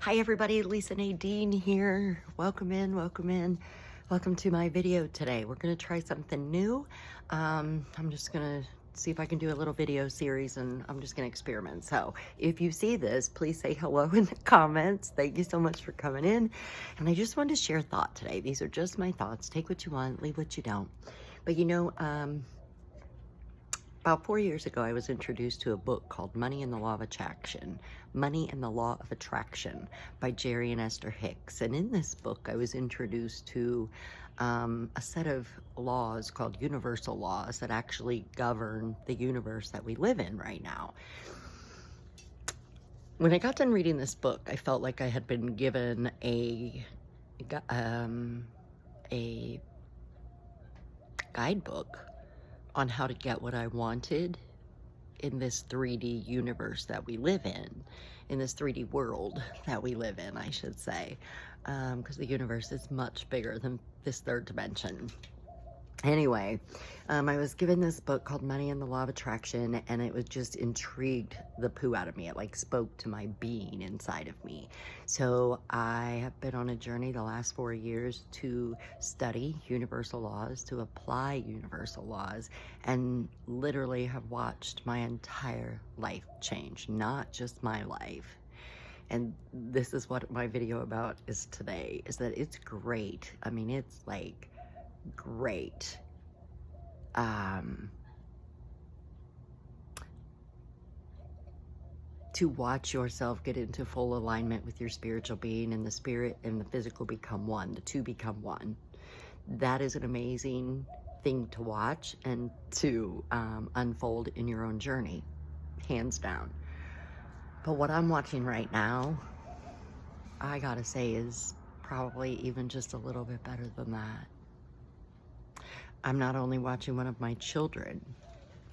Hi everybody, Lisa Nadine here. Welcome in, welcome in. Welcome to my video today. We're gonna try something new. I'm just gonna see if I can do a little video series and I'm just gonna experiment. So if you see this, please say hello in the comments. Thank you so much for coming in. And I just wanted to share a thought today. These are just my thoughts. Take what you want, leave what you don't. But about 4 years ago, I was introduced to a book called Money and the Law of Attraction. Money and the Law of Attraction by Jerry and Esther Hicks. And in this book, I was introduced to a set of laws called universal laws that actually govern the universe that we live in right now. When I got done reading this book, I felt like I had been given a guidebook on how to get what I wanted in this 3D universe that we live in this 3D world that we live in, I should say, because the universe is much bigger than this third dimension. Anyway, I was given this book called Money and the Law of Attraction, and it was just intrigued the poo out of me. It like spoke to my being inside of me. So I have been on a journey the last 4 years to study universal laws, to apply universal laws, and literally have watched my entire life change, not just my life. And this is what my video about is today, is that it's great. I mean, it's like great to watch yourself get into full alignment with your spiritual being, and the spirit and the physical become one, the two become one. That is an amazing thing to watch and to unfold in your own journey, hands down. But what I'm watching right now, I gotta say, is probably even just a little bit better than that. I'm not only watching one of my children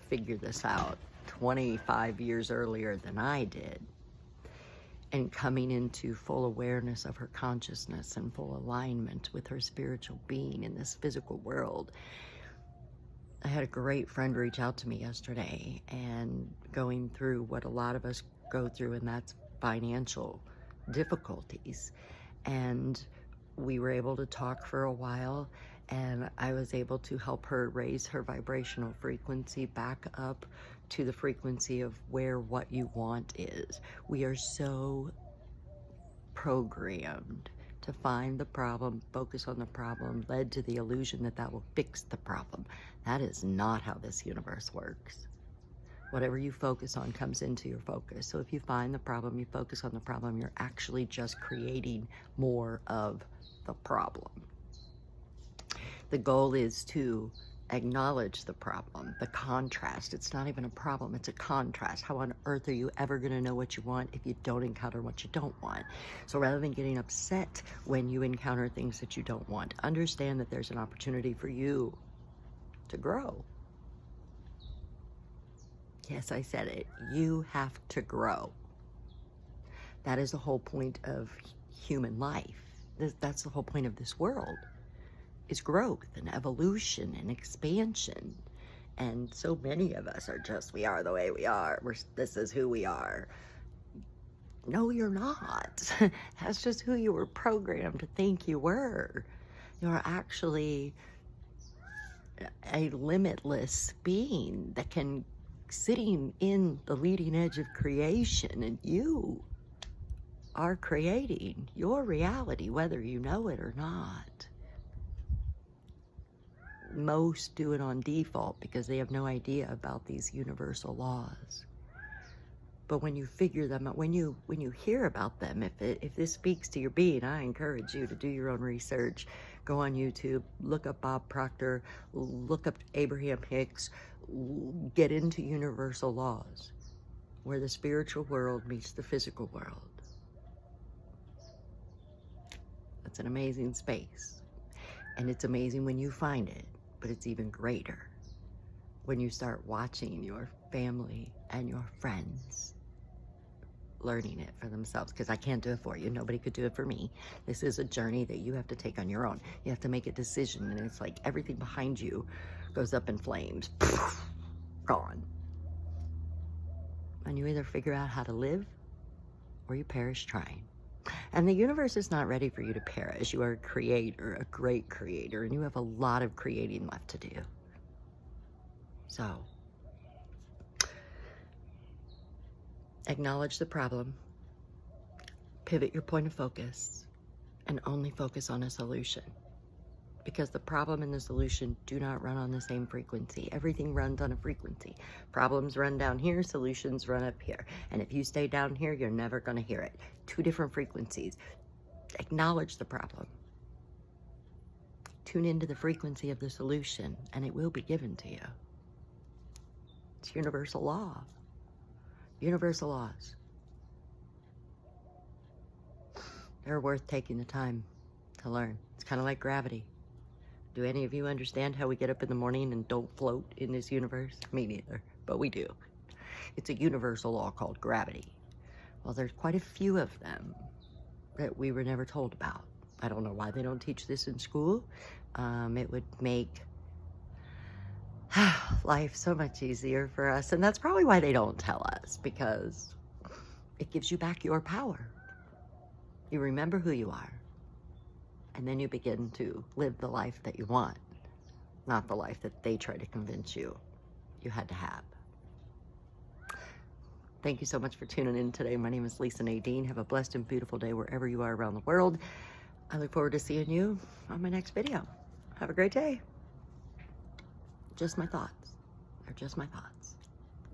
figure this out 25 years earlier than I did, and coming into full awareness of her consciousness and full alignment with her spiritual being in this physical world. I had a great friend reach out to me yesterday, and going through what a lot of us go through, and that's financial difficulties. And we were able to talk for a while, and I was able to help her raise her vibrational frequency back up to the frequency of where what you want is. We are so programmed to find the problem, focus on the problem, led to the illusion that that will fix the problem. That is not how this universe works. Whatever you focus on comes into your focus. So if you find the problem, you focus on the problem, you're actually just creating more of the problem. The goal is to acknowledge the problem, the contrast. It's not even a problem, it's a contrast. How on earth are you ever going to know what you want if you don't encounter what you don't want? So rather than getting upset when you encounter things that you don't want, understand that there's an opportunity for you to grow. Yes, I said it. You have to grow. That is the whole point of human life. That's the whole point of this world, is growth and evolution and expansion. And so many of us are just, we are the way we are. This is who we are. No, you're not. That's just who you were programmed to think you were. You're actually a limitless being that can, sitting in the leading edge of creation, and you are creating your reality, whether you know it or not. Most do it on default because they have no idea about these universal laws. But when you figure them out, when you hear about them, if this speaks to your being, I encourage you to do your own research. Go on YouTube, look up Bob Proctor, look up Abraham Hicks, get into universal laws, where the spiritual world meets the physical world. That's an amazing space. And it's amazing when you find it, but it's even greater when you start watching your family and your friends learning it for themselves, because I can't do it for you. Nobody could do it for me. This is a journey that you have to take on your own. You have to make a decision, and it's like everything behind you goes up in flames. Gone. And you either figure out how to live, or you perish trying. And the universe is not ready for you to perish. You are a creator, a great creator, and you have a lot of creating left to do. So, acknowledge the problem, pivot your point of focus, and only focus on a solution. Because the problem and the solution do not run on the same frequency. Everything runs on a frequency. Problems run down here, solutions run up here. And if you stay down here, you're never going to hear it. Two different frequencies. Acknowledge the problem. Tune into the frequency of the solution, and it will be given to you. It's universal law. Universal laws. They're worth taking the time to learn. It's kind of like gravity. Do any of you understand how we get up in the morning and don't float in this universe? Me neither, but we do. It's a universal law called gravity. Well, there's quite a few of them that we were never told about. I don't know why they don't teach this in school. It would make life so much easier for us. And that's probably why they don't tell us, because it gives you back your power. You remember who you are. And then you begin to live the life that you want, not the life that they try to convince you had to have. Thank you so much for tuning in today. My name is Lisa Nadine. Have a blessed and beautiful day wherever you are around the world. I look forward to seeing you on my next video. Have a great day. Just my thoughts. They're just my thoughts.